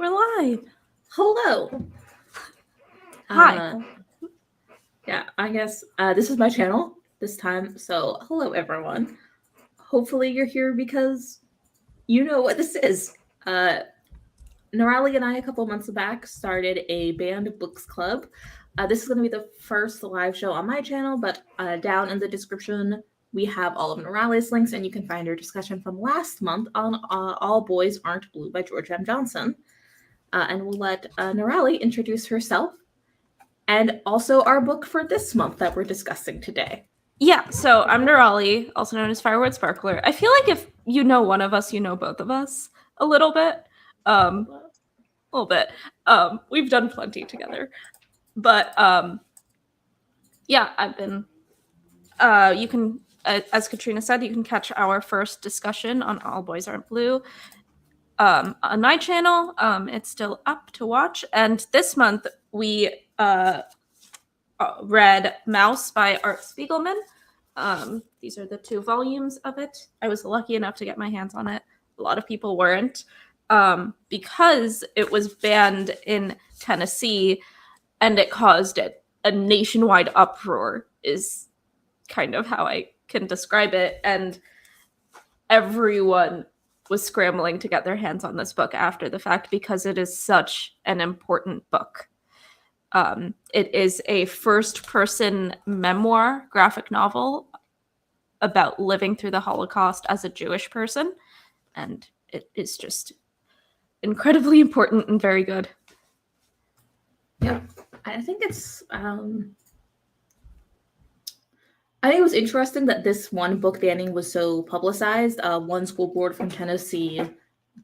We're live. Hello. Hi. Yeah, I guess this is my channel this time. So, hello everyone. Hopefully you're here because you know what this is. Nirali and I, a couple months back, started a banned books club. This is going to be the first live show on my channel, but down in the description we have all of Nirali's links, and you can find our discussion from last month on All Boys Aren't Blue by George M. Johnson. And we'll let Nirali introduce herself and also our book for this month that we're discussing today. Yeah, so I'm Nirali, also known as Firewood Sparkler. I feel like if you know one of us, you know both of us a little bit. We've done plenty together. But yeah, I've been you can as Katrina said, you can catch our first discussion on All Boys Aren't Blue on my channel. It's still up to watch, and this month we read Mouse by Art Spiegelman. These are the 2 volumes of it. I was lucky enough to get my hands on it. A lot of people weren't, because it was banned in Tennessee and it caused a nationwide uproar, is kind of how I can describe it. And everyone was scrambling to get their hands on this book after the fact because it is such an important book. It is a first-person memoir graphic novel about living through the Holocaust as a Jewish person, and it is just incredibly important and very good. Yeah, I think it's I think it was interesting that this one book banning was so publicized. One school board from Tennessee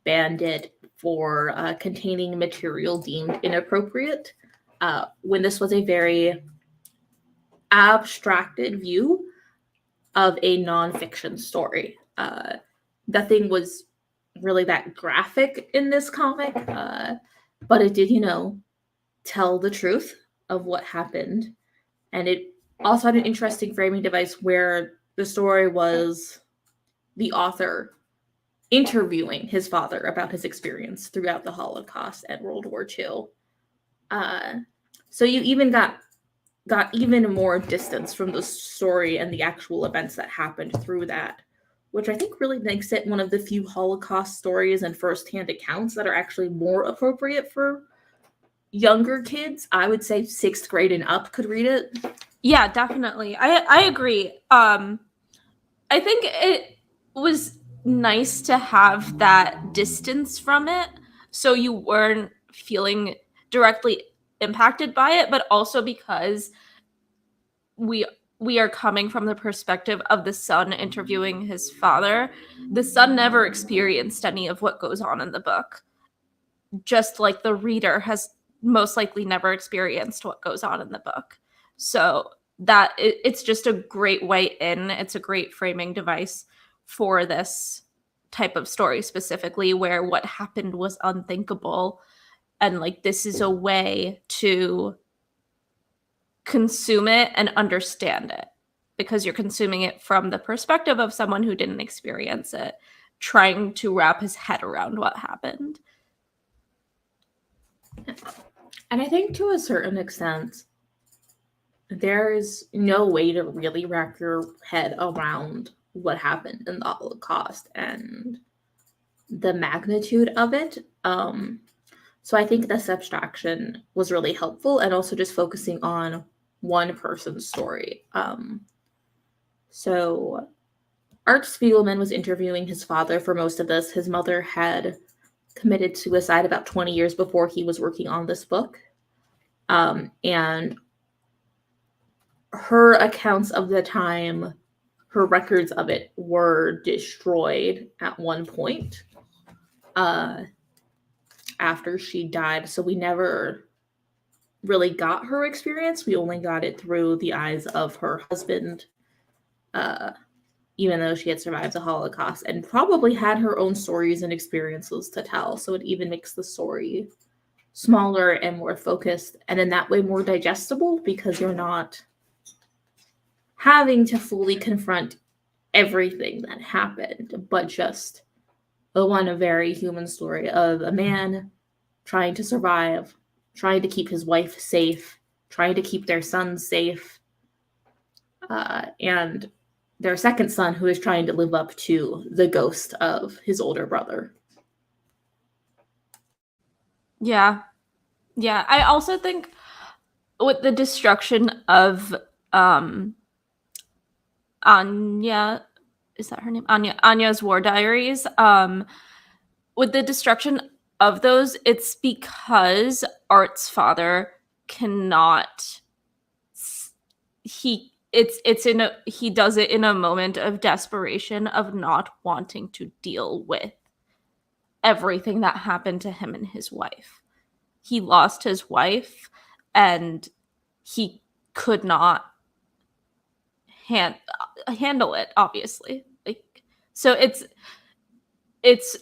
banned it for containing material deemed inappropriate, when this was a very abstracted view of a nonfiction story. Nothing was really that graphic in this comic, but it did, tell the truth of what happened. And it also had an interesting framing device where the story was the author interviewing his father about his experience throughout the Holocaust and World War II. So you even got even more distance from the story and the actual events that happened through that, which I think really makes it one of the few Holocaust stories and firsthand accounts that are actually more appropriate for younger kids. I would say 6th grade and up could read it. Yeah, definitely. I agree. I think it was nice to have that distance from it, so you weren't feeling directly impacted by it, but also because we are coming from the perspective of the son interviewing his father. The son never experienced any of what goes on in the book, just like the reader has most likely never experienced what goes on in the book. So that it's just a great way in. It's a great framing device for this type of story specifically, where what happened was unthinkable, and like this is a way to consume it and understand it, because you're consuming it from the perspective of someone who didn't experience it, trying to wrap his head around what happened. And I think to a certain extent, there's no way to really wrap your head around what happened in the Holocaust and the magnitude of it. So I think this abstraction was really helpful, and also just focusing on one person's story. So Art Spiegelman was interviewing his father for most of this. His mother had committed suicide about 20 years before he was working on this book. And her accounts of the time, her records of it, were destroyed at one point after she died. So we never really got her experience. We only got it through the eyes of her husband, even though she had survived the Holocaust and probably had her own stories and experiences to tell. So it even makes the story smaller and more focused, and in that way more digestible, because you're not having to fully confront everything that happened, but just a very human story of a man trying to survive, trying to keep his wife safe, trying to keep their sons safe, and their second son who is trying to live up to the ghost of his older brother. Yeah. Yeah. I also think with the destruction of Anya, is that her name? Anya's war diaries. With the destruction of those, it's because Art's father cannot he does it in a moment of desperation of not wanting to deal with everything that happened to him and his wife. He lost his wife and he could not handle it, obviously. So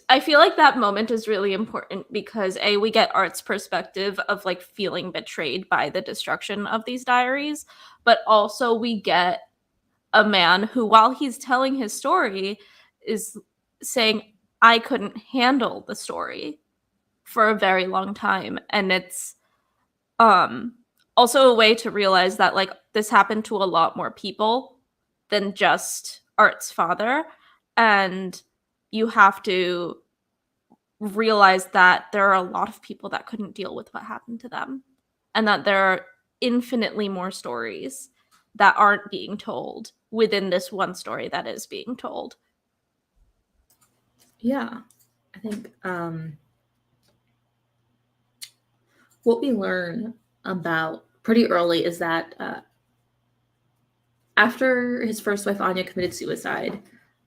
I feel like that moment is really important because we get Art's perspective of like feeling betrayed by the destruction of these diaries, but also we get a man who, while he's telling his story, is saying, I couldn't handle the story for a very long time. And it's also a way to realize that like this happened to a lot more people than just Art's father. And you have to realize that there are a lot of people that couldn't deal with what happened to them, and that there are infinitely more stories that aren't being told within this one story that is being told. Yeah, I think what we learn about pretty early is that after his first wife Anya committed suicide,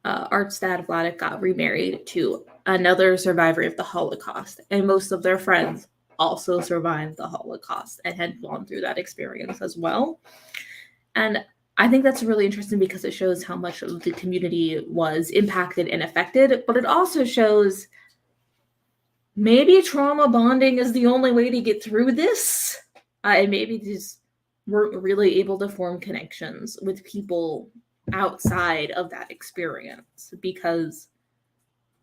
Art's dad Vladek got remarried to another survivor of the Holocaust, and most of their friends also survived the Holocaust and had gone through that experience as well. And I think that's really interesting because it shows how much of the community was impacted and affected, but it also shows maybe trauma bonding is the only way to get through this. And maybe just weren't really able to form connections with people outside of that experience because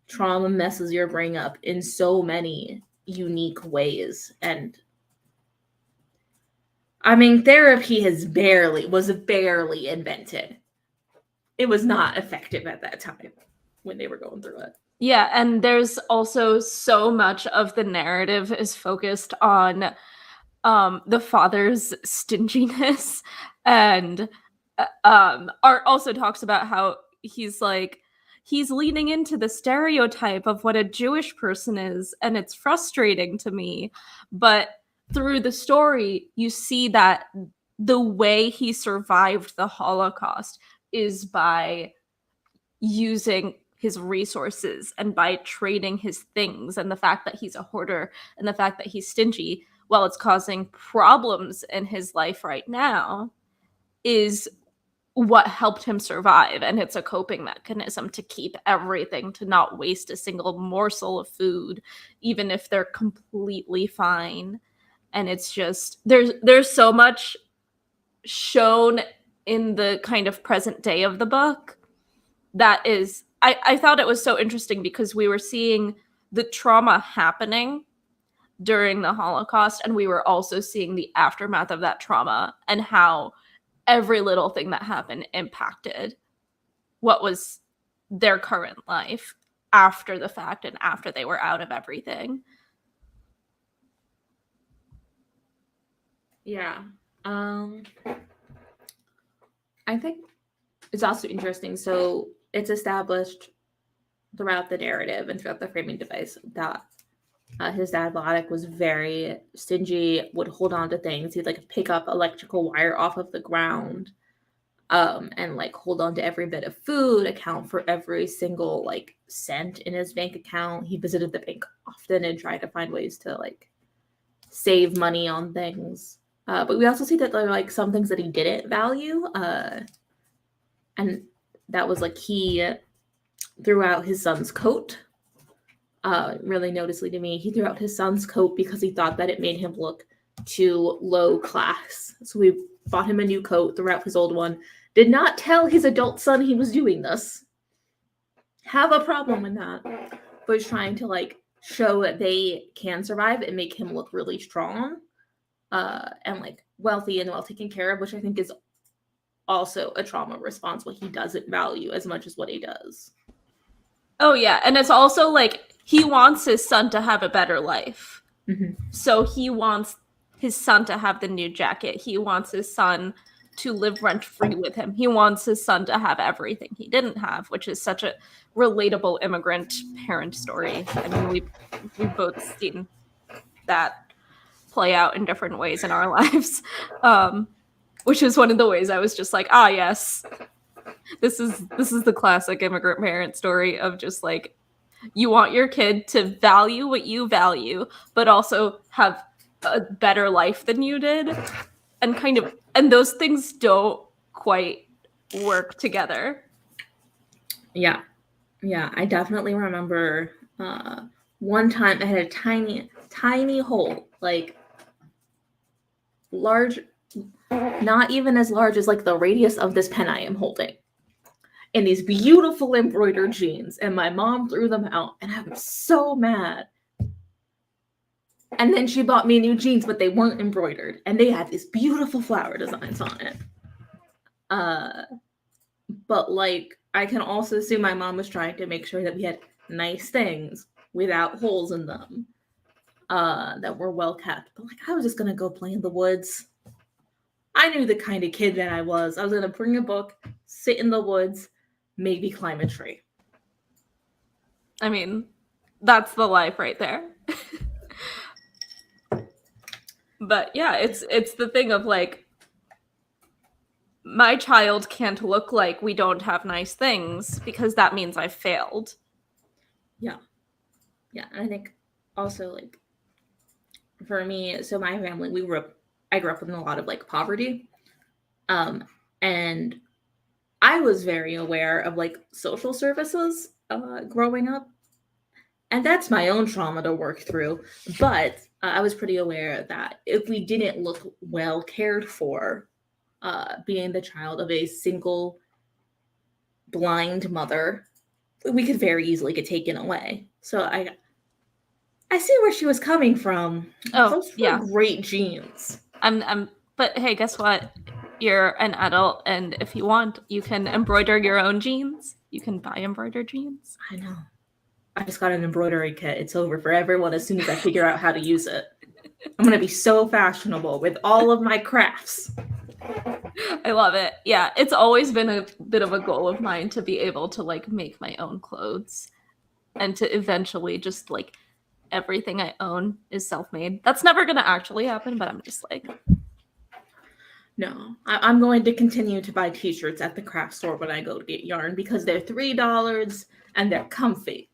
trauma messes your brain up in so many unique ways. And I mean, therapy was barely invented. It was not effective at that time when they were going through it. Yeah, and there's also so much of the narrative is focused on the father's stinginess, and Art also talks about how he's leaning into the stereotype of what a Jewish person is, and it's frustrating to me. But through the story, you see that the way he survived the Holocaust is by using his resources and by trading his things, and the fact that he's a hoarder and the fact that he's stingy, while it's causing problems in his life right now, is what helped him survive. And it's a coping mechanism to keep everything, to not waste a single morsel of food, even if they're completely fine. And it's just, there's so much shown in the kind of present day of the book that is, I thought it was so interesting because we were seeing the trauma happening during the Holocaust, and we were also seeing the aftermath of that trauma and how every little thing that happened impacted what was their current life after the fact and after they were out of everything. Yeah. I think it's also interesting. So it's established throughout the narrative and throughout the framing device that his dad Vladek was very stingy, would hold on to things. He'd like pick up electrical wire off of the ground, and like hold on to every bit of food, account for every single like cent in his bank account. He visited the bank often and tried to find ways to like save money on things. But we also see that there are like some things that he didn't value, and that was like he threw out his son's coat. Really noticeably to me, he threw out his son's coat because he thought that it made him look too low class. So we bought him a new coat, threw out his old one. Did not tell his adult son he was doing this. Have a problem with that. But was trying to like show that they can survive and make him look really strong, and like wealthy and well taken care of, which I think is also a trauma response, what he doesn't value as much as what he does. Oh yeah, and it's also like he wants his son to have a better life. Mm-hmm. So he wants his son to have the new jacket. He wants his son to live rent-free with him. He wants his son to have everything he didn't have, which is such a relatable immigrant parent story. I mean, we've both seen that play out in different ways in our lives, which is one of the ways I was just like, ah, yes, this is the classic immigrant parent story of just like, you want your kid to value what you value, but also have a better life than you did, and those things don't quite work together. Yeah, I definitely remember one time I had a tiny hole, like large, not even as large as like the radius of this pen I am holding, in these beautiful embroidered jeans, and my mom threw them out, and I was so mad. And then she bought me new jeans, but they weren't embroidered, and they had these beautiful flower designs on it. But like, I can also see my mom was trying to make sure that we had nice things without holes in them, that were well kept. But like, I was just gonna go play in the woods. I knew the kind of kid that I was. I was gonna bring a book, sit in the woods, maybe climb a tree. I mean, that's the life right there. But yeah, it's the thing of like, my child can't look like we don't have nice things because that means I failed. Yeah. And I think also like for me, so my family, I grew up in a lot of like poverty, and I was very aware of like social services growing up, and that's my own trauma to work through. But I was pretty aware that if we didn't look well cared for, being the child of a single blind mother, we could very easily get taken away. So I see where she was coming from. Oh, those were yeah. great jeans. But hey, guess what? You're an adult, and if you want, you can embroider your own jeans. You can buy embroidered jeans. I know. I just got an embroidery kit. It's over for everyone as soon as I figure out how to use it. I'm going to be so fashionable with all of my crafts. I love it. Yeah, it's always been a bit of a goal of mine to be able to like make my own clothes and to eventually just like everything I own is self-made. That's never going to actually happen, but I'm just like, no, I'm going to continue to buy t-shirts at the craft store when I go to get yarn because they're $3 and they're comfy.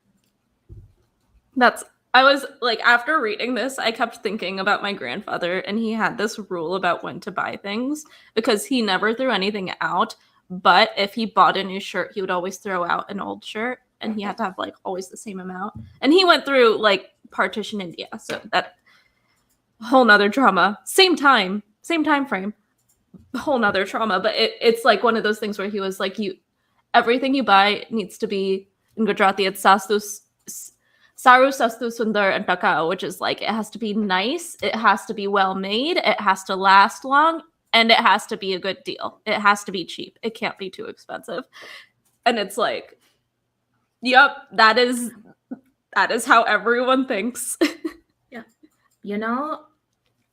I was like, after reading this, I kept thinking about my grandfather, and he had this rule about when to buy things because he never threw anything out. But if he bought a new shirt, he would always throw out an old shirt, and he had to have like always the same amount. And he went through like partition India, so that whole nother trauma. Same time frame, whole nother trauma. But it's like one of those things where he was like, everything you buy needs to be, in Gujarati, it's Saru Sastu Sundar and Takao, which is like, it has to be nice, it has to be well made, it has to last long, and it has to be a good deal. It has to be cheap. It can't be too expensive. And it's like, yep, that is how everyone thinks. Yeah. You know,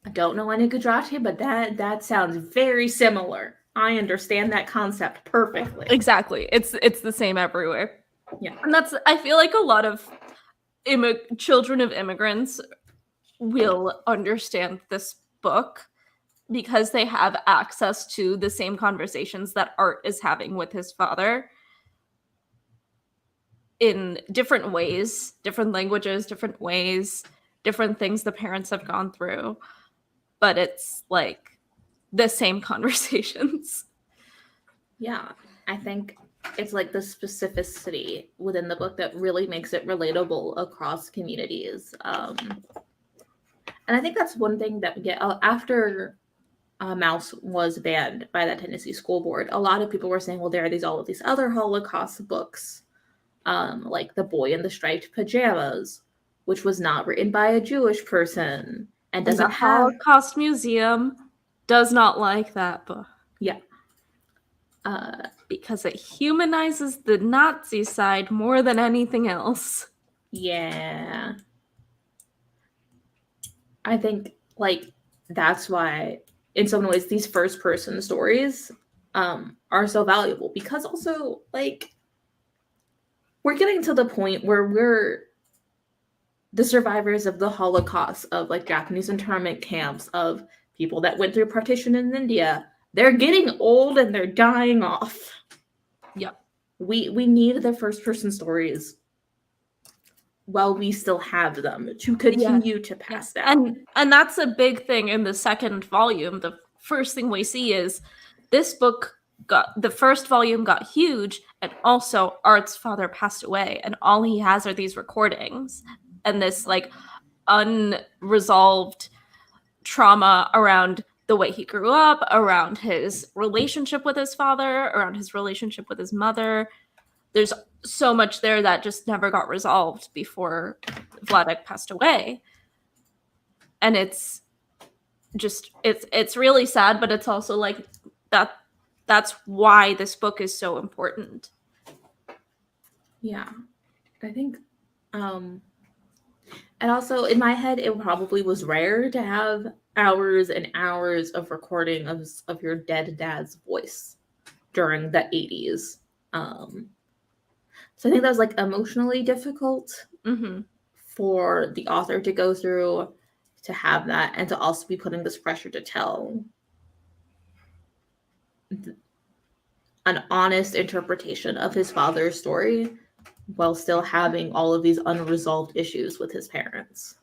I don't know any Gujarati, but that sounds very similar. I understand that concept perfectly. Exactly. It's the same everywhere. Yeah. And I feel like a lot of children of immigrants will understand this book because they have access to the same conversations that Art is having with his father in different ways, different languages, different ways, different things the parents have gone through. But it's like the same conversations. Yeah, I think it's like the specificity within the book that really makes it relatable across communities. And I think that's one thing that we get after Mouse was banned by the Tennessee school board. A lot of people were saying, well, there are all of these other Holocaust books, like The Boy in the Striped Pajamas, which was not written by a Jewish person and doesn't the have Holocaust Museum does not like that book. Yeah. Because it humanizes the Nazi side more than anything else. Yeah. I think, like, that's why, in some ways, these first-person stories are so valuable. Because also, like, we're getting to the point where we're the survivors of the Holocaust, of, like, Japanese internment camps, of people that went through partition in India. They're getting old and they're dying off. Yep. We need the first-person stories while we still have them to continue to pass down. And that's a big thing in the second volume. The first thing we see is this book the first volume got huge, and also Art's father passed away, and all he has are these recordings and this like unresolved trauma around the way he grew up, around his relationship with his father, around his relationship with his mother. There's so much there that just never got resolved before Vladek passed away. And it's just it's really sad, but it's also like that's why this book is so important. Yeah. I think and also in my head it probably was rare to have hours and hours of recording of your dead dad's voice during the 80s. So I think that was like emotionally difficult for the author to go through, to have that, and to also be putting this pressure to tell an honest interpretation of his father's story while still having all of these unresolved issues with his parents.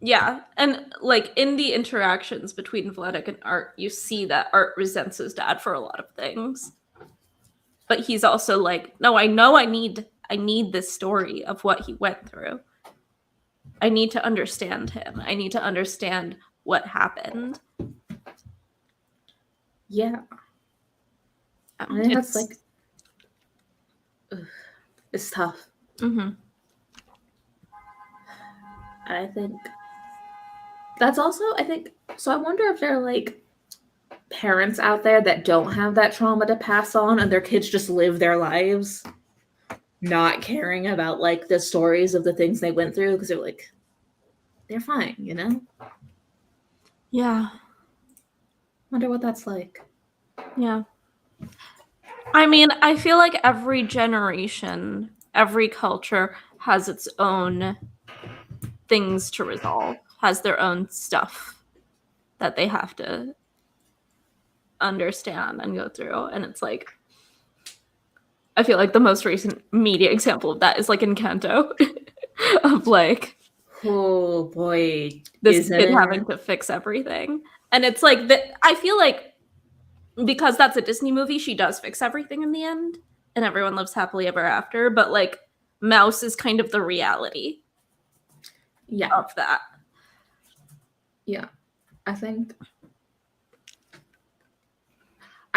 Yeah, and like in the interactions between Vladek and Art, you see that Art resents his dad for a lot of things. But he's also like, no, I know I need this story of what he went through. I need to understand him. I need to understand what happened. Yeah. I think that's like, it's tough. And I think that's also, so I wonder if there are like parents out there that don't have that trauma to pass on, and their kids just live their lives not caring about like the stories of the things they went through because they're like, they're fine, you know? Yeah. Wonder what that's like. Yeah. I mean, I feel like every generation, every culture has its own things to resolve, has their own stuff that they have to understand and go through. And it's like, I feel like the most recent media example of that is like Encanto of like, oh boy, this kid having to fix everything. And it's like, I feel like because that's a Disney movie, she does fix everything in the end and everyone lives happily ever after. But like Mouse is kind of the reality of that. Yeah. I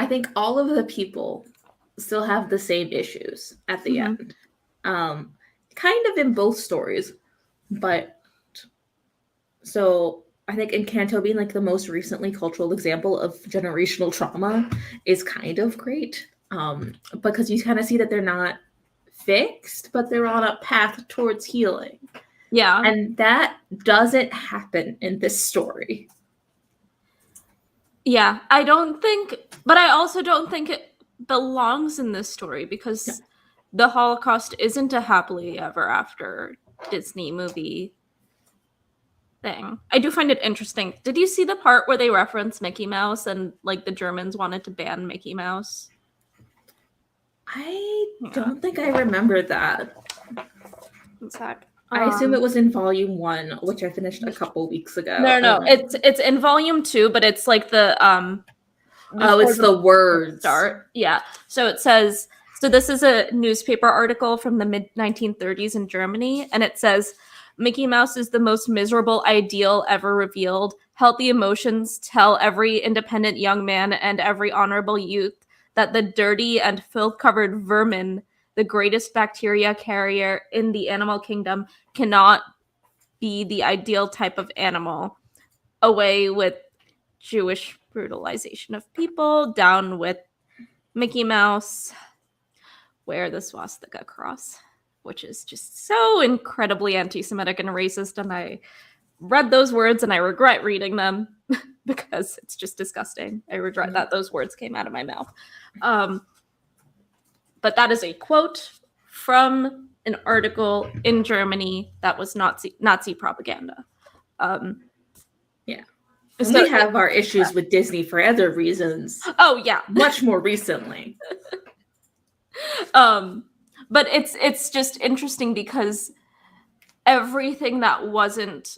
think all of the people still have the same issues at the end. Kind of in both stories. But so I think Encanto being like the most recently cultural example of generational trauma is kind of great. Because you kind of see that they're not fixed, but they're on a path towards healing. Yeah. And that doesn't happen in this story. Yeah, I also don't think it belongs in this story because the Holocaust isn't a happily ever after Disney movie thing. I do find it interesting. Did you see the part where they reference Mickey Mouse and like the Germans wanted to ban Mickey Mouse? I don't think I remember that. One sec. I assume it was in volume 1, which I finished a couple weeks ago. No, it's in volume 2, but it's like the it's the words start. Yeah. So it says, so this is a newspaper article from the mid 1930s in Germany, and it says, Mickey Mouse is the most miserable ideal ever revealed. Healthy emotions tell every independent young man and every honorable youth that the dirty and filth-covered vermin the greatest bacteria carrier in the animal kingdom, cannot be the ideal type of animal. Away with Jewish brutalization of people, down with Mickey Mouse, wear the swastika cross, which is just so incredibly anti-Semitic and racist, and I read those words and I regret reading them because it's just disgusting. I regret that those words came out of my mouth. But that is a quote from an article in Germany that was Nazi propaganda. Yeah. And so we have our issues with Disney for other reasons. Oh, yeah. Much more recently. But it's just interesting because everything that wasn't,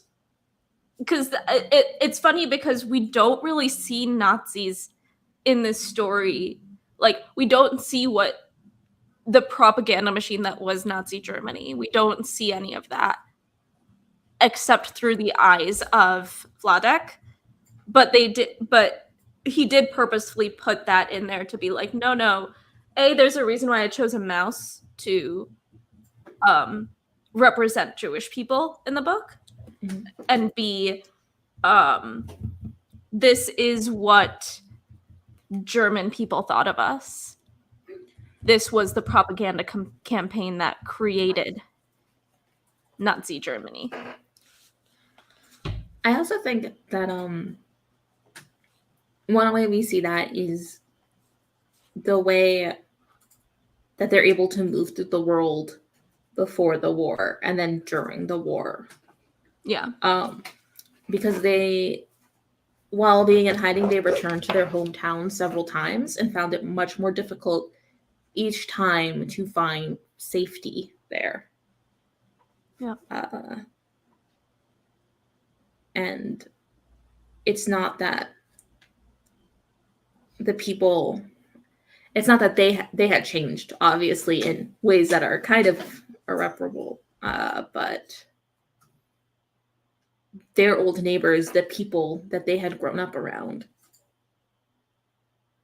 because it's funny because we don't really see Nazis in this story. Like, we don't see what the propaganda machine that was Nazi Germany. We don't see any of that except through the eyes of Vladek. But he did purposefully put that in there to be like, no, A, there's a reason why I chose a mouse to represent Jewish people in the book. Mm-hmm. And B, this is what German people thought of us. This was the propaganda campaign that created Nazi Germany. I also think that one way we see that is the way that they're able to move through the world before the war and then during the war. Yeah. Because they, while being in hiding, they returned to their hometown several times and found it much more difficult each time to find safety there. Yeah. And it's not that the people, it's not that they had changed, obviously, in ways that are kind of irreparable, but their old neighbors, the people that they had grown up around,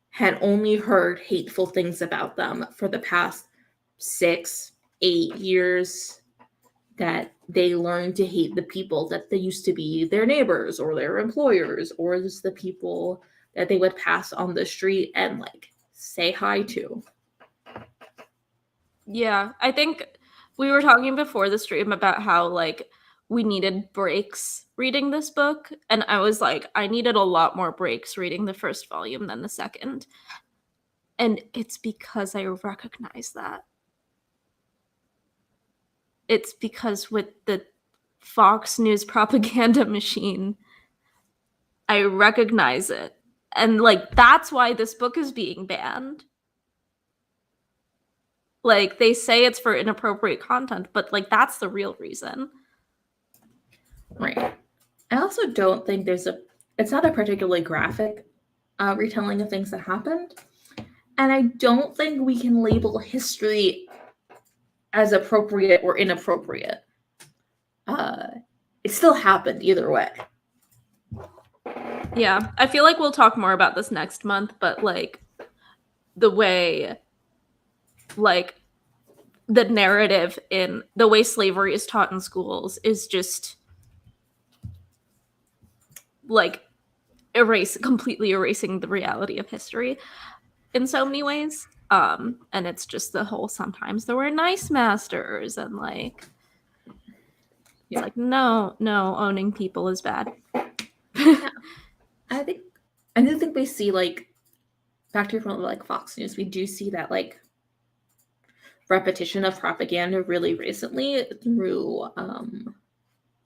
had only heard hateful things about them for the past 6-8 years, that they learned to hate the people that they used to be their neighbors or their employers, or just the people that they would pass on the street and like say hi to. Yeah, I think we were talking before the stream about how like we needed breaks reading this book, and I was like, I needed a lot more breaks reading the first volume than the second. And it's because I recognize that. It's because with the Fox News propaganda machine, I recognize it. And like that's why this book is being banned. Like they say it's for inappropriate content, but like that's the real reason. Right. I also don't think it's not a particularly graphic retelling of things that happened. And I don't think we can label history as appropriate or inappropriate. It still happened either way. Yeah, I feel like we'll talk more about this next month, but like the way like the narrative in the way slavery is taught in schools is just like completely erasing the reality of history in so many ways. And it's just the whole sometimes there were nice masters and like it's like no, owning people is bad. Yeah. I do think we see like back to your like Fox News, we do see that like repetition of propaganda really recently through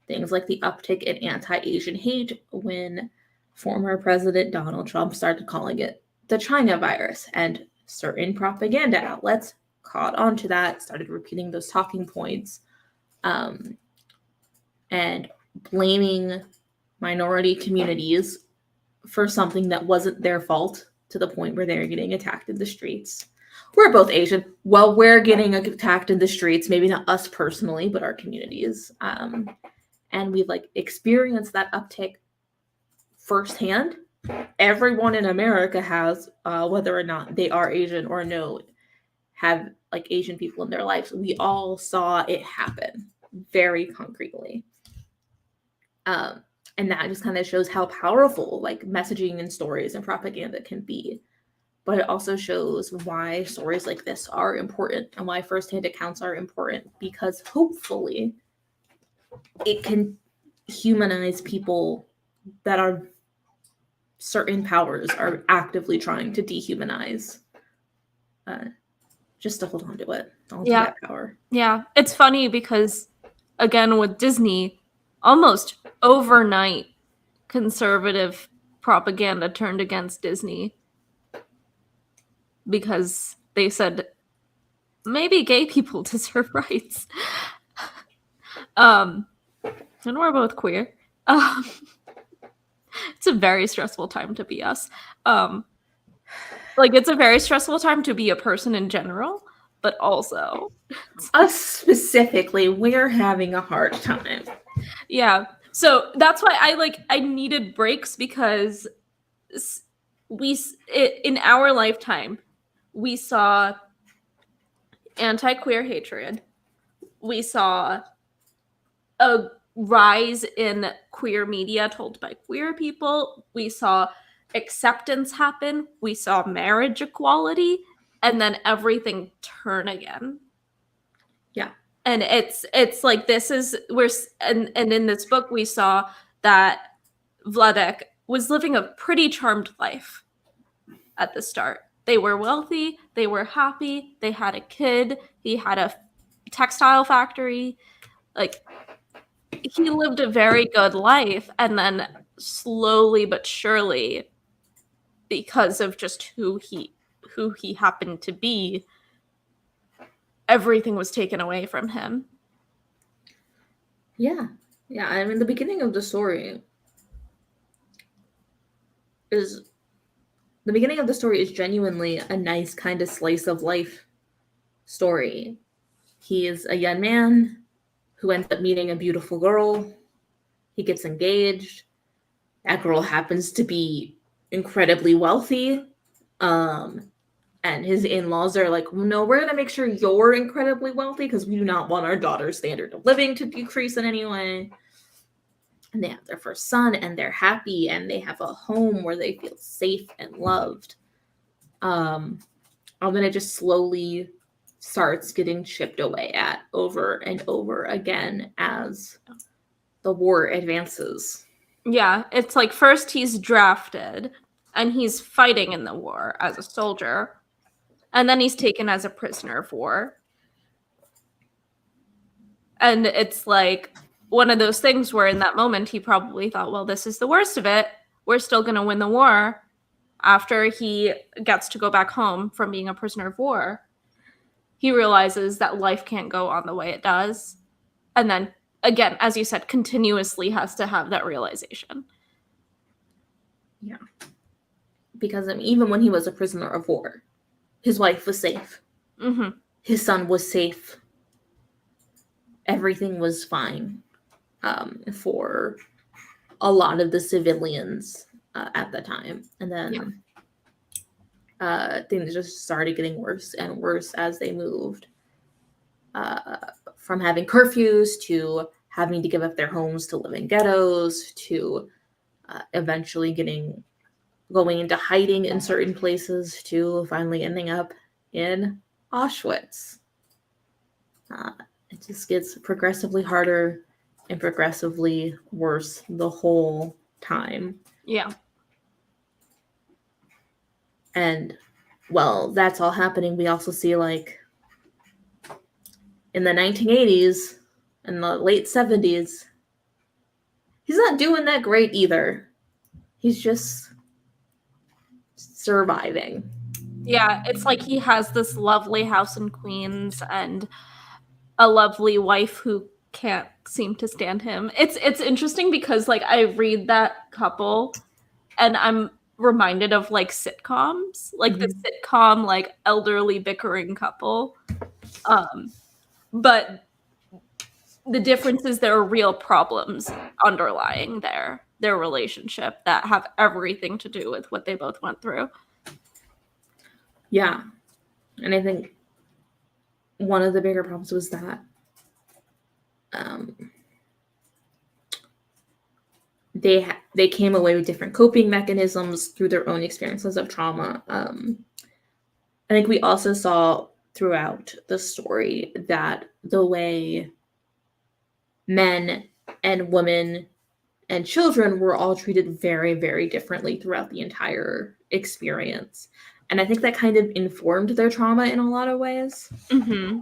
things like the uptick in anti-Asian hate when former President Donald Trump started calling it the China virus, and certain propaganda outlets caught on to that, started repeating those talking points, and blaming minority communities for something that wasn't their fault to the point where they're getting attacked in the streets. We're both Asian. Well, we're getting attacked in the streets, maybe not us personally, but our communities. And we've like experienced that uptick firsthand. Everyone in America has, whether or not they are Asian or no, have like Asian people in their lives. We all saw it happen very concretely. And that just kind of shows how powerful like messaging and stories and propaganda can be. But it also shows why stories like this are important and why firsthand accounts are important, because hopefully it can humanize people that are certain powers are actively trying to dehumanize. Just to hold on to it, onto that power. Yeah, it's funny because, again, with Disney, almost overnight, conservative propaganda turned against Disney because they said maybe gay people deserve rights. And we're both queer. It's a very stressful time to be us. Like, it's a very stressful time to be a person in general, but also us specifically, we're having a hard time. Yeah. So that's why I needed breaks, because in our lifetime, we saw anti-queer hatred. We saw a rise in queer media told by queer people. We saw acceptance happen. We saw marriage equality, and then everything turn again. Yeah. And it's like, this is where, and in this book we saw that Vladek was living a pretty charmed life at the start. They were wealthy, they were happy, they had a kid, he had a textile factory. Like, he lived a very good life, and then slowly but surely, because of just who he happened to be, everything was taken away from him. Yeah. I mean, the beginning of the story is genuinely a nice kind of slice of life story. He is a young man who ends up meeting a beautiful girl. He gets engaged. That girl happens to be incredibly wealthy. And his in-laws are like, no, we're going to make sure you're incredibly wealthy because we do not want our daughter's standard of living to decrease in any way. And they have their first son, and they're happy, and they have a home where they feel safe and loved. And then it just slowly starts getting chipped away at over and over again as the war advances. Yeah, it's like, first he's drafted, and he's fighting in the war as a soldier. And then he's taken as a prisoner of war. And it's like one of those things where in that moment he probably thought, well, this is the worst of it. We're still going to win the war. After he gets to go back home from being a prisoner of war, he realizes that life can't go on the way it does. And then, again, as you said, continuously has to have that realization. Yeah. Because even when he was a prisoner of war, his wife was safe. Mm-hmm. His son was safe. Everything was fine for a lot of the civilians at the time. And then things just started getting worse and worse as they moved. From having curfews to having to give up their homes to live in ghettos to eventually going into hiding in certain places to finally ending up in Auschwitz. It just gets progressively harder and progressively worse the whole time. Yeah. And while that's all happening, we also see, like, in the 1980s and the late 70s, he's not doing that great either. He's just surviving. Yeah, it's like he has this lovely house in Queens and a lovely wife who can't seem to stand him. It's interesting because, like, I read that couple and I'm reminded of, like, sitcoms, like the sitcom, like, elderly bickering couple. But the difference is there are real problems underlying their relationship that have everything to do with what they both went through. Yeah. And I think one of the bigger problems was that they came away with different coping mechanisms through their own experiences of trauma. I think we also saw throughout the story that the way men and women and children were all treated very, very differently throughout the entire experience. And I think that kind of informed their trauma in a lot of ways. Mm-hmm.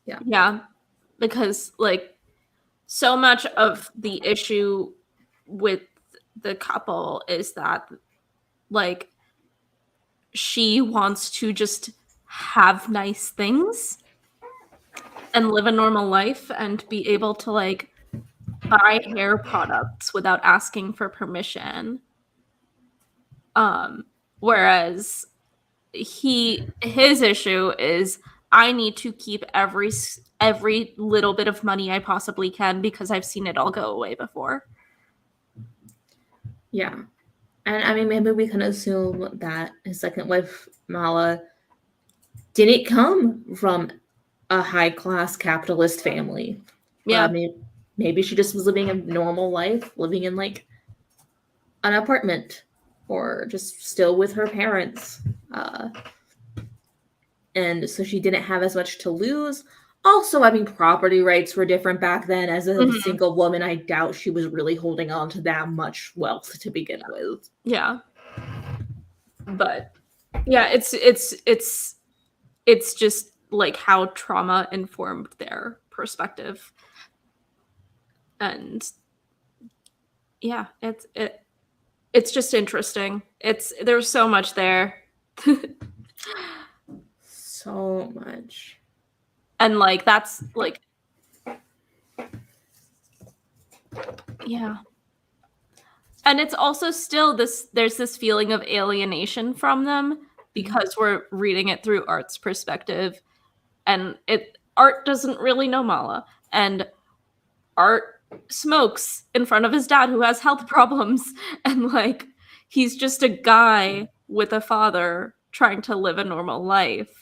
Yeah. Because, like, so much of the issue with the couple is that, like, she wants to just have nice things and live a normal life and be able to, like, buy hair products without asking for permission. Whereas his issue is, I need to keep every little bit of money I possibly can because I've seen it all go away before. Yeah. And I mean, maybe we can assume that his second wife, Mala, didn't come from a high-class capitalist family. Yeah. Maybe she just was living a normal life, living in, like, an apartment or just still with her parents. And so she didn't have as much to lose. Also, I mean, property rights were different back then. As a single woman, I doubt she was really holding on to that much wealth to begin with. Yeah. But yeah, it's just like how trauma informed their perspective. And yeah, it's just interesting. There's so much there. So much. And, like, that's, like, yeah. And it's also still there's this feeling of alienation from them because we're reading it through Art's perspective. And Art doesn't really know Mala. And Art smokes in front of his dad who has health problems. And, like, he's just a guy with a father trying to live a normal life.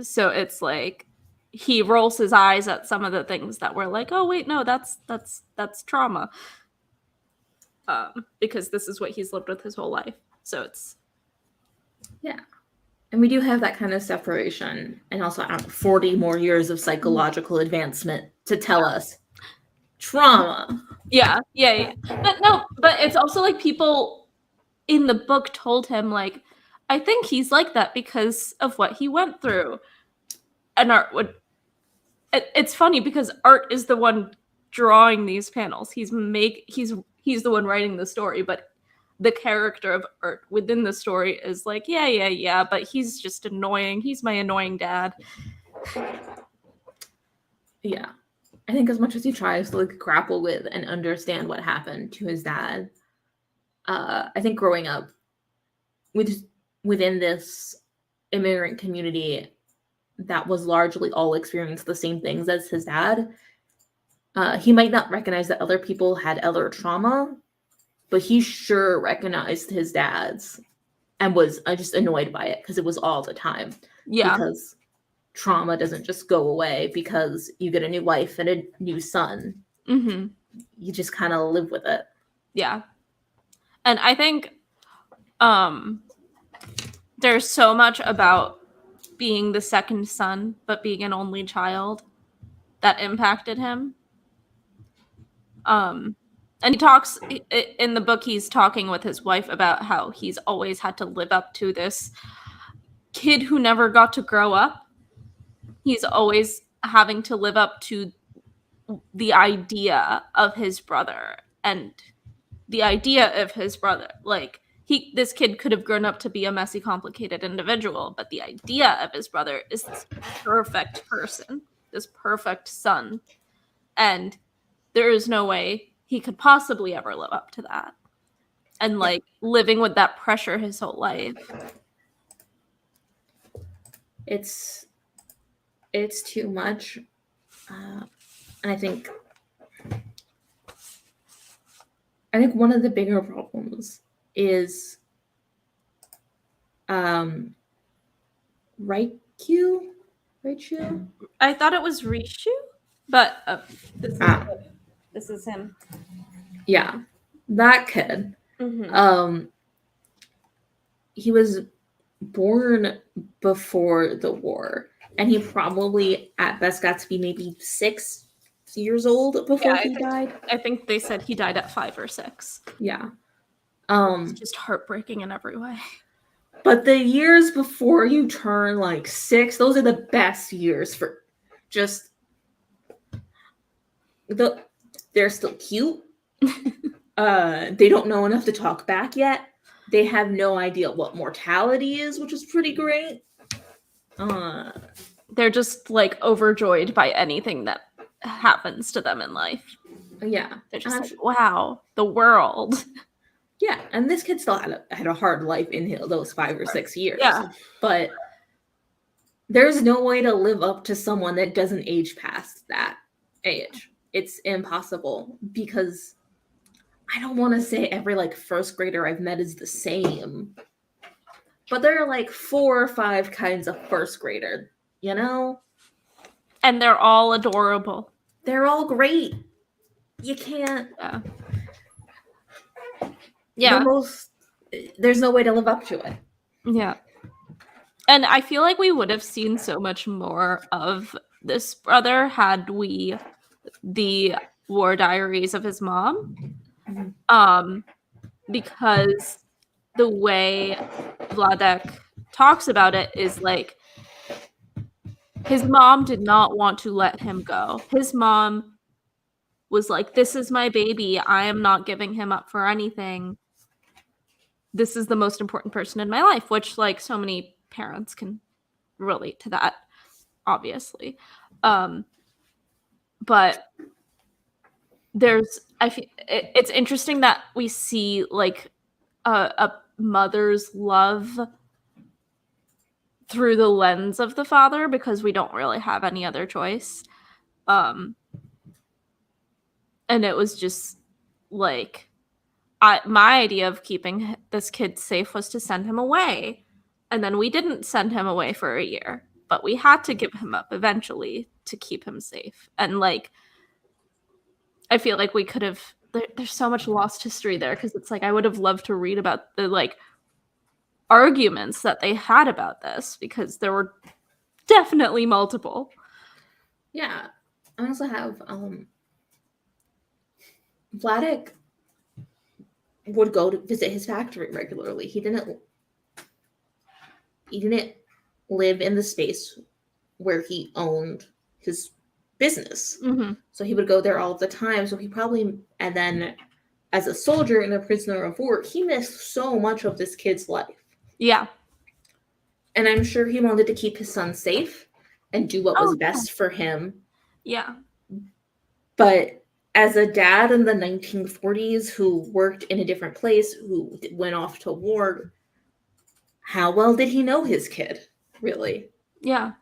So it's like he rolls his eyes at some of the things that we're like, oh wait, no, that's trauma. Because this is what he's lived with his whole life. So it's and we do have that kind of separation, and also 40 more years of psychological advancement to tell us trauma. Yeah. But it's also like people in the book told him, like, I think he's like that because of what he went through. And Art would. It's funny because Art is the one drawing these panels. He's the one writing the story, but the character of Art within the story is like, yeah, but he's just annoying. He's my annoying dad. Yeah. I think as much as he tries to, like, grapple with and understand what happened to his dad, I think growing up within this immigrant community that was largely all experienced the same things as his dad, he might not recognize that other people had other trauma, but he sure recognized his dad's and was just annoyed by it because it was all the time. Yeah. Because trauma doesn't just go away because you get a new wife and a new son. Mm-hmm. You just kind of live with it. Yeah. And I think there's so much about being the second son, but being an only child that impacted him. And he talks in the book, he's talking with his wife about how he's always had to live up to this kid who never got to grow up. He's always having to live up to the idea of his brother, and the idea of his brother, like, this kid could have grown up to be a messy, complicated individual, but the idea of his brother is this perfect person, this perfect son, and there is no way he could possibly ever live up to that. And, like, living with that pressure his whole life. It's too much. And I think one of the bigger problems is Raichu? I thought it was Rishu, but this is him. Yeah, that kid. Mm-hmm. He was born before the war, and he probably at best got to be maybe 6 years old before he died. I think they said he died at 5 or 6. Yeah. It's just heartbreaking in every way. But the years before you turn like 6, those are the best years for just they're still cute. They don't know enough to talk back yet. They have no idea what mortality is, which is pretty great. They're just like overjoyed by anything that happens to them in life. Yeah. They're just like, wow, the world. Yeah, and this kid still had a hard life in those 5 or 6 years. Yeah. But there's no way to live up to someone that doesn't age past that age. It's impossible, because I don't want to say every like first grader I've met is the same, but there are like 4 or 5 kinds of first grader, you know? And they're all adorable. They're all great. You can't. Yeah. There's no way to live up to it. Yeah. And I feel like we would have seen so much more of this brother had we the war diaries of his mom. Because the way Vladek talks about it is like his mom did not want to let him go. His mom was like, this is my baby. I am not giving him up for anything. This is the most important person in my life, which like so many parents can relate to that, obviously. But it's interesting that we see like a mother's love through the lens of the father, because we don't really have any other choice. And it was just like my idea of keeping this kid safe was to send him away, and then we didn't send him away for a year, but we had to give him up eventually to keep him safe. And like I feel like we could have there's so much lost history there, because it's like I would have loved to read about the like arguments that they had about this, because there were definitely multiple. Yeah. I also have Vladek would go to visit his factory regularly. He didn't live in the space where he owned his business. Mm-hmm. So he would go there all the time. So he probably, and then as a soldier and a prisoner of war, he missed so much of this kid's life. Yeah. And I'm sure he wanted to keep his son safe and do what was best for him. Yeah. But as a dad in the 1940s who worked in a different place, who went off to war, how well did he know his kid, really? Yeah.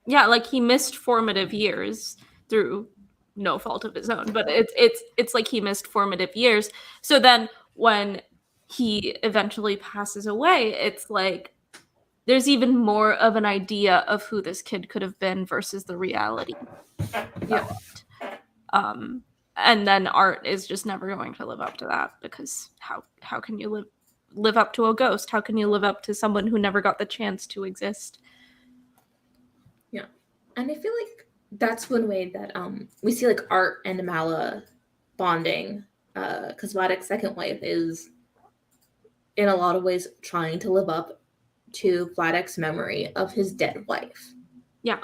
Yeah, like he missed formative years through no fault of his own, but it's like he missed formative years. So then when he eventually passes away, it's like there's even more of an idea of who this kid could have been versus the reality. Yeah. And then Art is just never going to live up to that, because how can you live up to a ghost? How can you live up to someone who never got the chance to exist? Yeah. And I feel like that's one way that we see like Art and Mala bonding, because Vladek's second wife is in a lot of ways trying to live up to Vladek's memory of his dead wife. Yeah.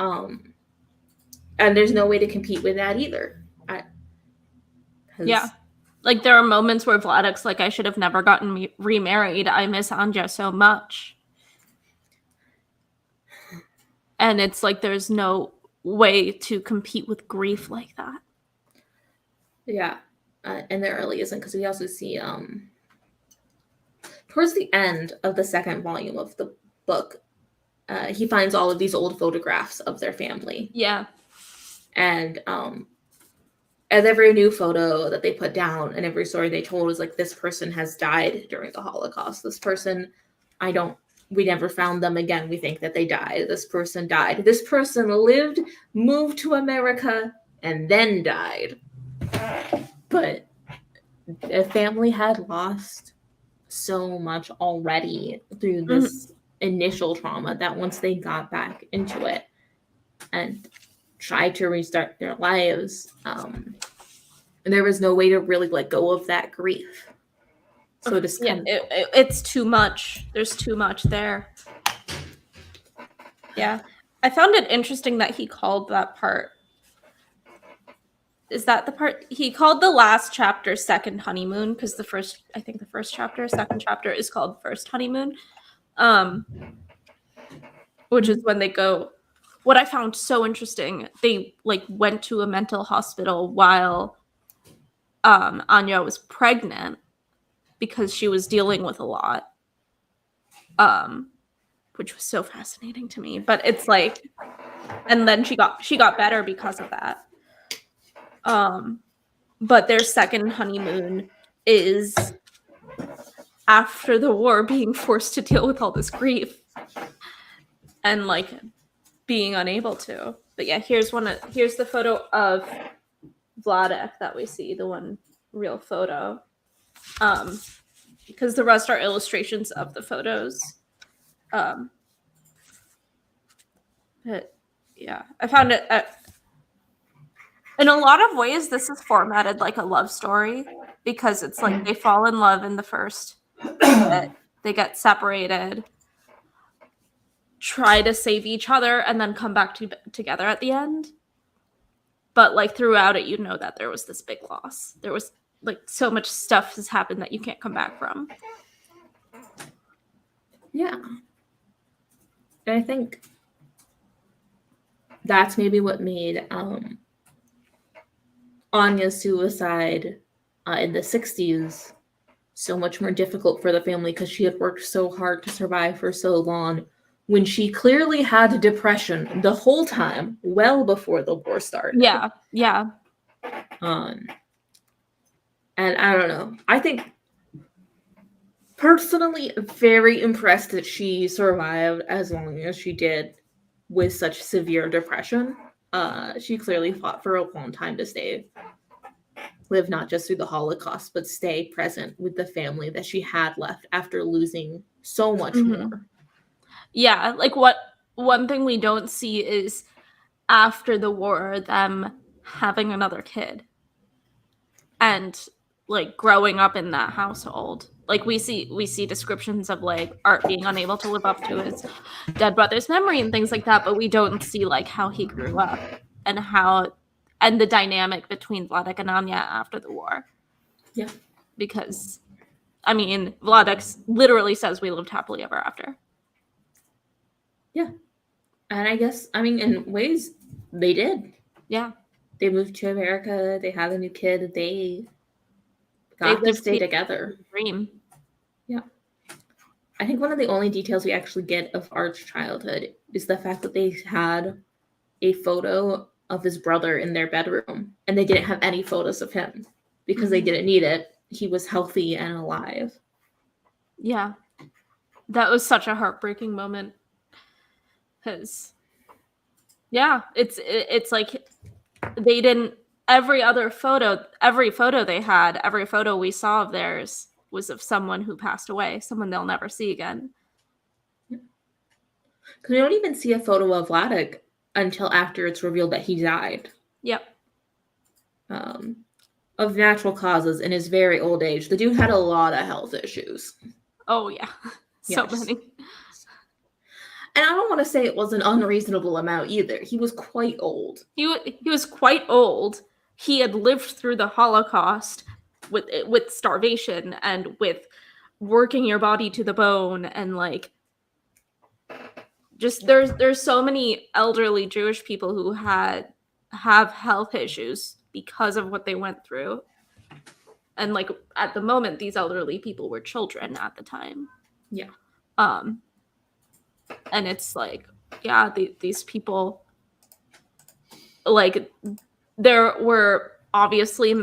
And there's no way to compete with that either. Yeah. Like there are moments where Vladek's like, I should have never gotten remarried. I miss Anja so much. And it's like there's no way to compete with grief like that. Yeah. And there really isn't, because we also see towards the end of the second volume of the book, he finds all of these old photographs of their family. Yeah. And as every new photo that they put down and every story they told is like, this person has died during the Holocaust. This person, I don't we never found them again. We think that they died. This person died. This person lived, moved to America, and then died. But the family had lost so much already through this initial trauma that once they got back into it and tried to restart their lives, there was no way to really let go of that grief. So just it's too much. There's too much there. Yeah. I found it interesting that he called that part. Is that the part he called the last chapter second honeymoon? Because the first chapter, second chapter is called first honeymoon. Which is when they go. What I found so interesting, they like went to a mental hospital while Anya was pregnant because she was dealing with a lot. Which was so fascinating to me. But it's like, and then she got better because of that. But their second honeymoon is after the war, being forced to deal with all this grief and like being unable to. But yeah, here's the photo of Vladek that we see, the one real photo. Because the rest are illustrations of the photos. But yeah, I found it in a lot of ways, this is formatted like a love story because it's like they fall in love in the first bit, they get separated, try to save each other, and then come back together at the end. But like throughout it, you know that there was this big loss. There was like so much stuff has happened that you can't come back from. Yeah. And I think that's maybe what made Anya's suicide in the 60s so much more difficult for the family because she had worked so hard to survive for so long when she clearly had depression the whole time, well before the war started. Yeah. And I don't know. I think personally very impressed that she survived as long as she did with such severe depression. She clearly fought for a long time to live not just through the Holocaust, but stay present with the family that she had left after losing so much more. Yeah, like one thing we don't see is after the war, them having another kid and like growing up in that household. Like we see descriptions of like Art being unable to live up to his dead brother's memory and things like that, but we don't see like how he grew up and the dynamic between Vladek and Anya after the war. Yeah. Because I mean, Vladek literally says we lived happily ever after. Yeah. And I guess, I mean, in ways, they did. Yeah. They moved to America. They had a new kid. They got to stay together. Dream. Yeah. I think one of the only details we actually get of Art's childhood is the fact that they had a photo of his brother in their bedroom, and they didn't have any photos of him because they didn't need it. He was healthy and alive. Yeah. That was such a heartbreaking moment. Because, yeah, it's like they didn't, every photo they had, every photo we saw of theirs was of someone who passed away, someone they'll never see again. Because we don't even see a photo of Vladek until after it's revealed that he died. Yep. Of natural causes in his very old age. The dude had a lot of health issues. Oh, yeah. So many. And I don't want to say it was an unreasonable amount either. He was quite old. He was quite old. He had lived through the Holocaust with starvation and with working your body to the bone, and like just there's so many elderly Jewish people who have health issues because of what they went through. And like at the moment, these elderly people were children at the time. Yeah. And it's like, yeah, these people, like, there were obviously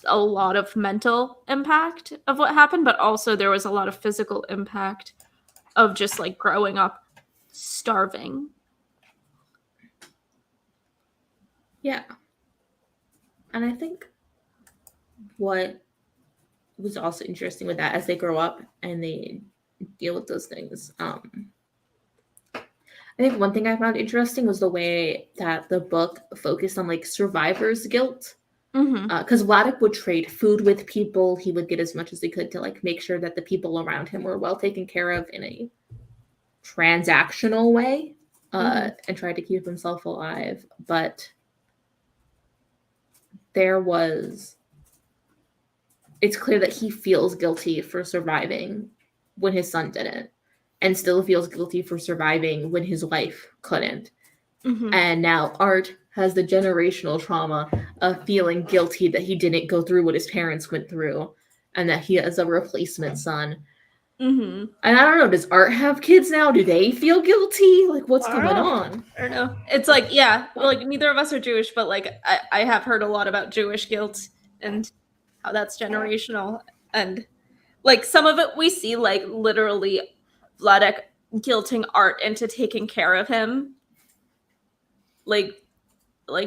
a lot of mental impact of what happened, but also there was a lot of physical impact of just like growing up starving. Yeah. And I think what was also interesting with that as they grow up and they deal with those things, I think one thing I found interesting was the way that the book focused on like survivor's guilt. Because Vladek would trade food with people. He would get as much as he could to like make sure that the people around him were well taken care of in a transactional way, and try to keep himself alive. But it's clear that he feels guilty for surviving when his son didn't, and still feels guilty for surviving when his wife couldn't. And now Art has the generational trauma of feeling guilty that he didn't go through what his parents went through, and that he has a replacement son. And I don't know, does Art have kids now? Do they feel guilty? Like, what's going on? I don't know. It's like, yeah, like neither of us are Jewish, but like I have heard a lot about Jewish guilt and how that's generational. And like some of it we see like literally Vladek guilting Art into taking care of him. Like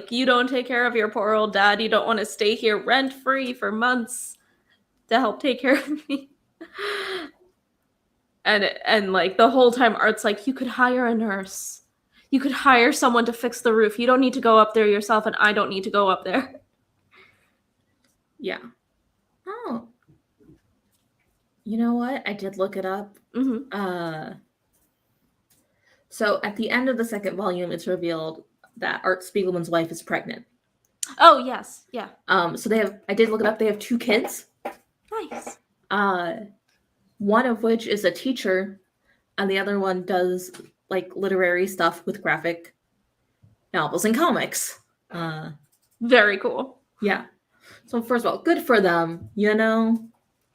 you don't take care of your poor old dad. You don't want to stay here rent free for months to help take care of me. And like the whole time Art's like, you could hire a nurse. You could hire someone to fix the roof. You don't need to go up there yourself, and I don't need to go up there. Yeah. Oh. You know what? I did look it up. So at the end of the second volume, it's revealed that Art Spiegelman's wife is pregnant. Oh, yes. Yeah. So I did look it up. They have 2 kids. Nice. One of which is a teacher, and the other one does like literary stuff with graphic novels and comics. Very cool. Yeah. So first of all, good for them. You know,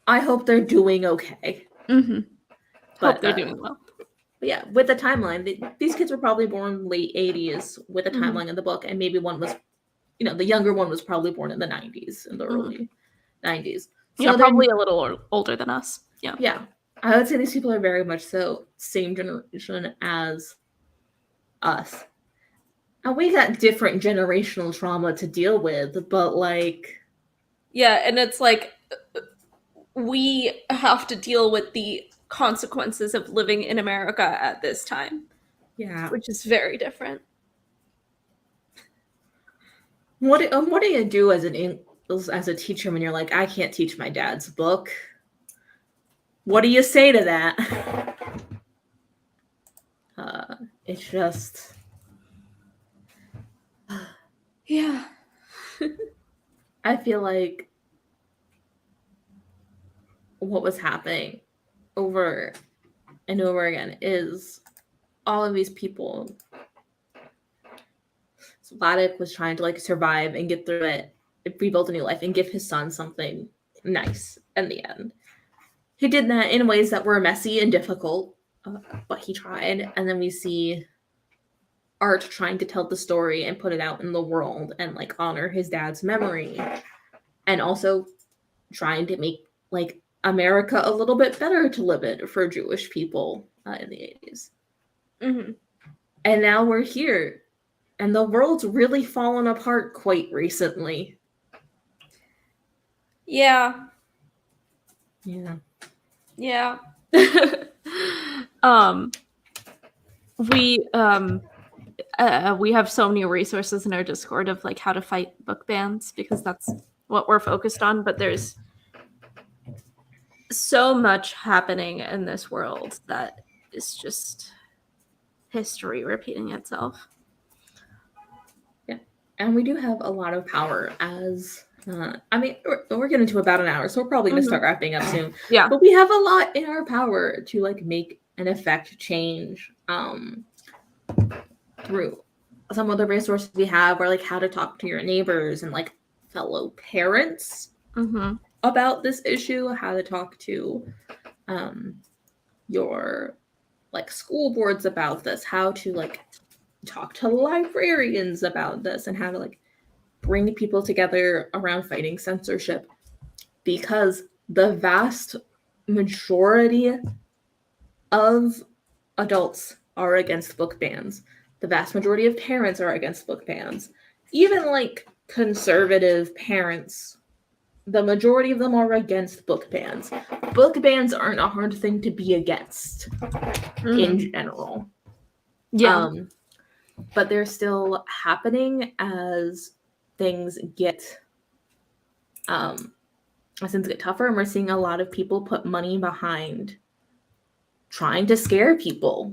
I hope they're doing okay. Hope they're doing well. But yeah, with the timeline, these kids were probably born late 80s with the timeline of the book, and maybe one was, the younger one was probably born in the 90s, in the early 90s. So yeah, probably a little older than us. Yeah. Yeah. I would say these people are very much so same generation as us. And we got different generational trauma to deal with, but like... Yeah, and it's like we have to deal with the consequences of living in America at this time. Yeah. Which is very different. What do you do as a teacher when you're like, I can't teach my dad's book? What do you say to that? It's just... Yeah. I feel like what was happening over and over again is all of these people... So Vladek was trying to like survive and get through it, rebuild a new life, and give his son something nice in the end. He did that in ways that were messy and difficult, but he tried. And then we see Art trying to tell the story and put it out in the world and like honor his dad's memory, and also trying to make like America a little bit better to live in for Jewish people in the 80s. And now we're here, and the world's really fallen apart quite recently. Yeah. Yeah. Yeah. We have so many resources in our Discord of like how to fight book bans, because that's what we're focused on, but there's so much happening in this world that is just history repeating itself. Yeah. And we do have a lot of power as we're getting to about an hour, so we're probably going to start wrapping up soon. Yeah. But we have a lot in our power to like make an effect change through some of the resources we have, or like how to talk to your neighbors and like fellow parents about this issue, how to talk to your like school boards about this, how to like talk to librarians about this, and how to like bring people together around fighting censorship, because the vast majority of adults are against book bans. The vast majority of parents are against book bans. Even like conservative parents, the majority of them are against book bans. Book bans aren't a hard thing to be against in general. Yeah. But they're still happening as things get tougher, and we're seeing a lot of people put money behind trying to scare people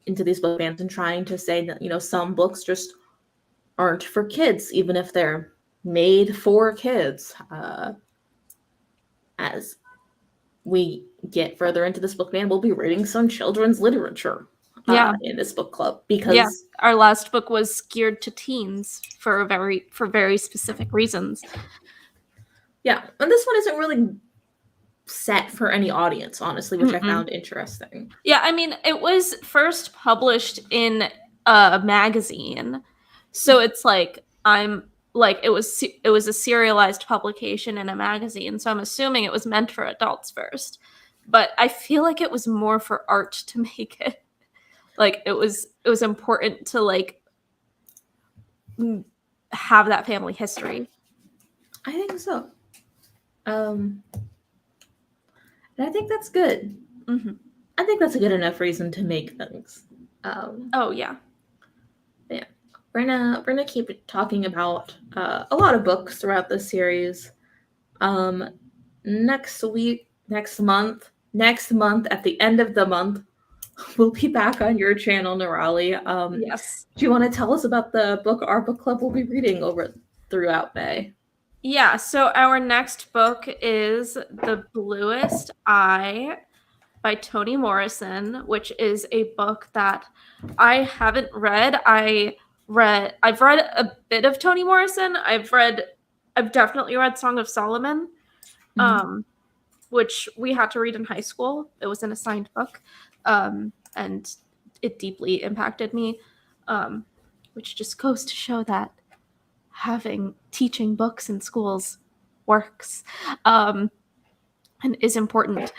into these book bans and trying to say that, you know, some books just aren't for kids, even if they're made for kids. As we get further into this book ban, we'll be reading some children's literature in this book club, because our last book was geared to teens for very specific reasons. Yeah, and this one isn't really set for any audience, honestly, which I found interesting. Yeah, I mean, it was first published in a magazine, so it's like it was a serialized publication in a magazine, so I'm assuming it was meant for adults first. But I feel like it was more for art to make it. Like it was important to like have that family history. I think so. And I think that's good. I think that's a good enough reason to make things. Oh yeah. Yeah. We're gonna keep talking about a lot of books throughout this series. Next month, at the end of the month, we'll be back on your channel, Nirali. Yes. Do you want to tell us about the book our book club will be reading throughout May? Yeah, so our next book is The Bluest Eye by Toni Morrison, which is a book that I haven't read. I've read a bit of Toni Morrison. I've definitely read Song of Solomon, which we had to read in high school. It was an assigned book, and it deeply impacted me, which just goes to show that teaching books in schools works and is important.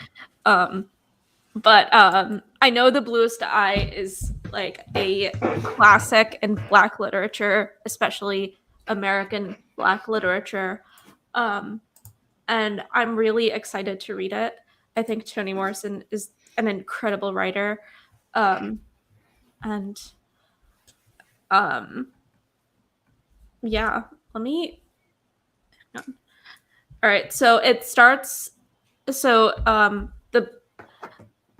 But I know The Bluest Eye is like a classic in Black literature, especially American Black literature. And I'm really excited to read it. I think Toni Morrison is an incredible writer. Yeah, let me. No. All right, so it starts. So the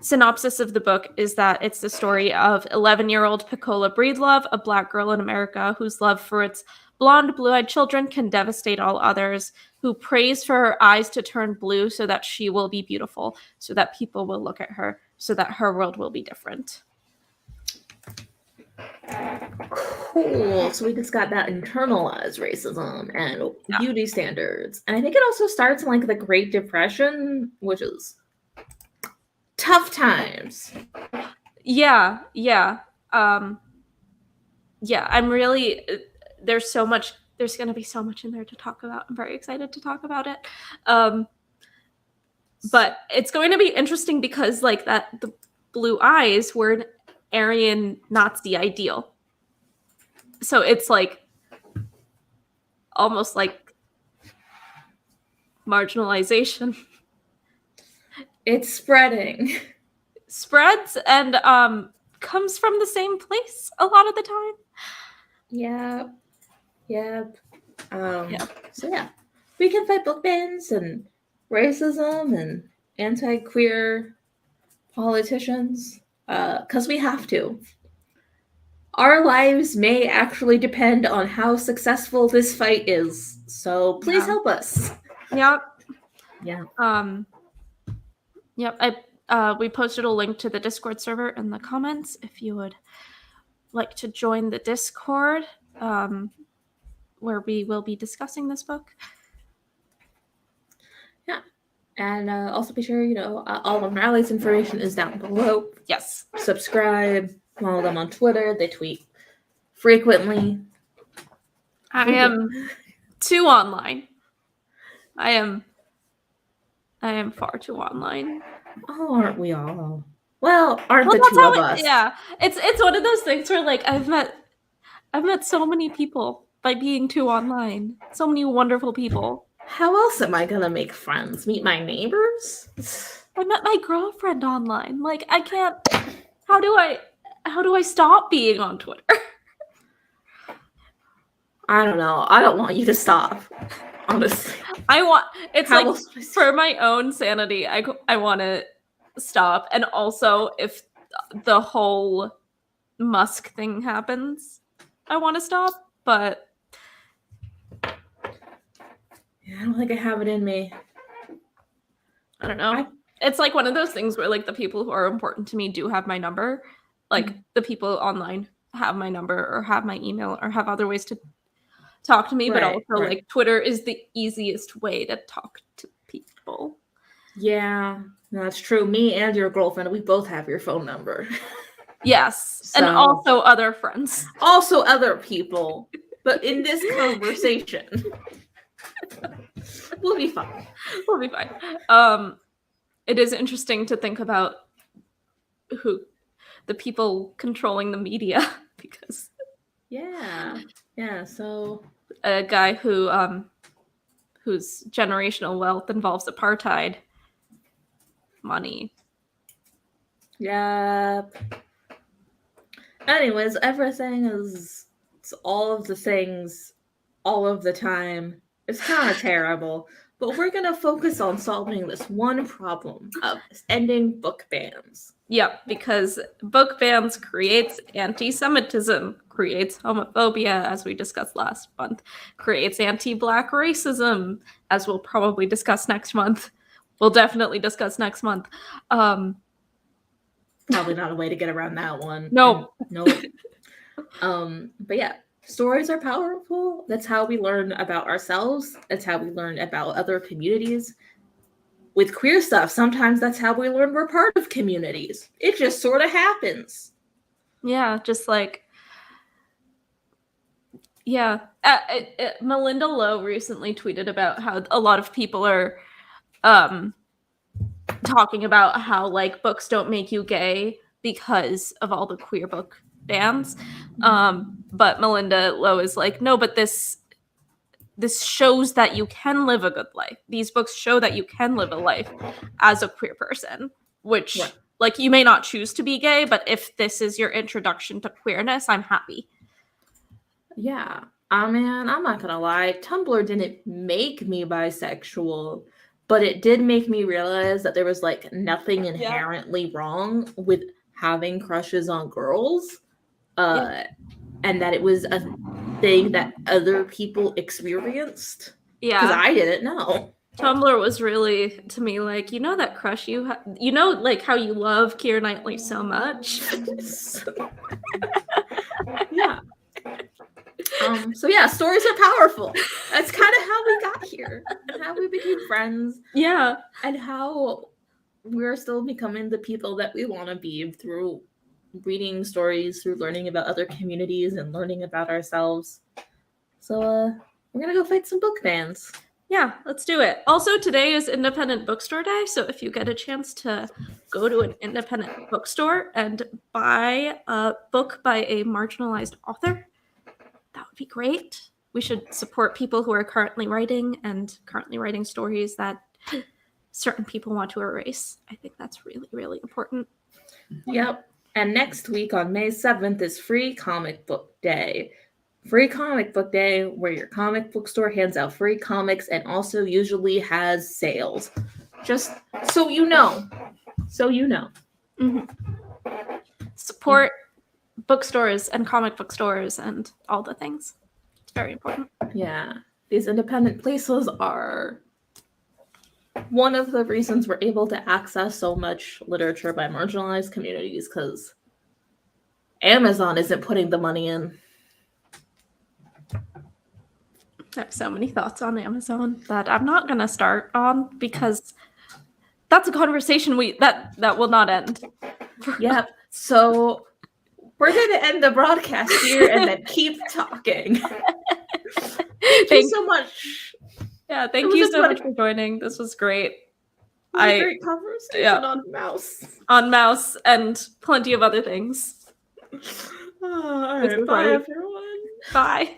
synopsis of the book is that it's the story of 11-year-old Pecola Breedlove, a Black girl in America whose love for its blonde, blue-eyed children can devastate all others, who prays for her eyes to turn blue so that she will be beautiful, so that people will look at her, so that her world will be different. Cool. So we just got that internalized racism and beauty standards. And I think it also starts in like the Great Depression, which is tough times. Yeah. I'm really there's going to be so much in there to talk about. I'm very excited to talk about it. But it's going to be interesting because like the blue eyes were an Aryan Nazi ideal. So it's like almost like marginalization. It's Spreads and comes from the same place a lot of the time. Yep. So yeah, we can fight book bans and racism and anti-queer politicians because we have to. Our lives may actually depend on how successful this fight is, so please help us. Yep. Yeah. Yep. We posted a link to the Discord server in the comments if you would like to join the Discord, where we will be discussing this book. Yeah. And also be sure, all of Nirali's information is down below. Yes. Subscribe. Follow them on Twitter. They tweet frequently. I am too online. I am far too online. Oh, aren't we all? Well, aren't Well, the that's two how of it, us? yeah. It's one of those things where like I've met so many people by being too online. So many wonderful people. How else am I gonna make friends? Meet my neighbors? I met my girlfriend online. Like I can't. How do I stop being on Twitter? I don't know. I don't want you to stop. Honestly. It's How like else do I for my own sanity, I want to stop. And also if the whole Musk thing happens, I want to stop, but I don't think I have it in me. I don't know. It's like one of those things where like the people who are important to me do have my number. Like the people online have my number or have my email or have other ways to talk to me, but also like Twitter is the easiest way to talk to people. Yeah, no, that's true. Me and your girlfriend, we both have your phone number. Yes, So- and also other friends. Also other people. But in this conversation, we'll be fine. We'll be fine. It is interesting to think about who the people controlling the media because Yeah. So a guy who whose generational wealth involves apartheid money. Yep. Anyways, everything is all of the things all of the time. It's kind of terrible. But we're going to focus on solving this one problem of ending book bans. Yep, because book bans creates anti-Semitism, creates homophobia, as we discussed last month, creates anti-Black racism, as we'll probably discuss next month. We'll definitely discuss next month. Probably not a way to get around that one. No. But yeah, stories are powerful. That's how we learn about ourselves. That's how we learn about other communities. With queer stuff, sometimes that's how we learn we're part of communities. It just sort of happens. Yeah, just like, yeah. Melinda Lowe recently tweeted about how a lot of people are talking about how like books don't make you gay because of all the queer book bans. But Melinda Lowe is like, no, but this shows that you can live a good life. These books show that you can live a life as a queer person, which like you may not choose to be gay, but if this is your introduction to queerness, I'm happy. Yeah. Man, I'm not gonna lie. Tumblr didn't make me bisexual, but it did make me realize that there was like nothing inherently wrong with having crushes on girls. And that it was a thing that other people experienced. Yeah. Because I didn't know. Tumblr was really, to me, like, you know that crush you have? You know, like, how you love Keira Knightley so much? Yeah. So yeah, stories are powerful. That's kind of how we got here. And how we became friends. Yeah. And how we're still becoming the people that we want to be through reading stories, through learning about other communities and learning about ourselves. So we're gonna go fight some book bans. Yeah, let's do it. Also, today is Independent Bookstore Day, so if you get a chance to go to an independent bookstore and buy a book by a marginalized author, that would be great. We should support people who are currently writing stories that certain people want to erase. I think that's really, really important. Yep. And next week on May 7th is Free Comic Book Day. Free Comic Book Day, where your comic book store hands out free comics and also usually has sales. Just so you know. Mm-hmm. Support bookstores and comic book stores and all the things. It's very important. Yeah. These independent places are one of the reasons we're able to access so much literature by marginalized communities, because Amazon isn't putting the money in. I have so many thoughts on Amazon that I'm not going to start on because that's a conversation that will not end. Yep. So we're going to end the broadcast here and then keep talking. Thank you so much. Yeah, thank you so much for joining. This was great. What a great conversation on Mouse. On Mouse and plenty of other things. All right, bye everyone. Bye.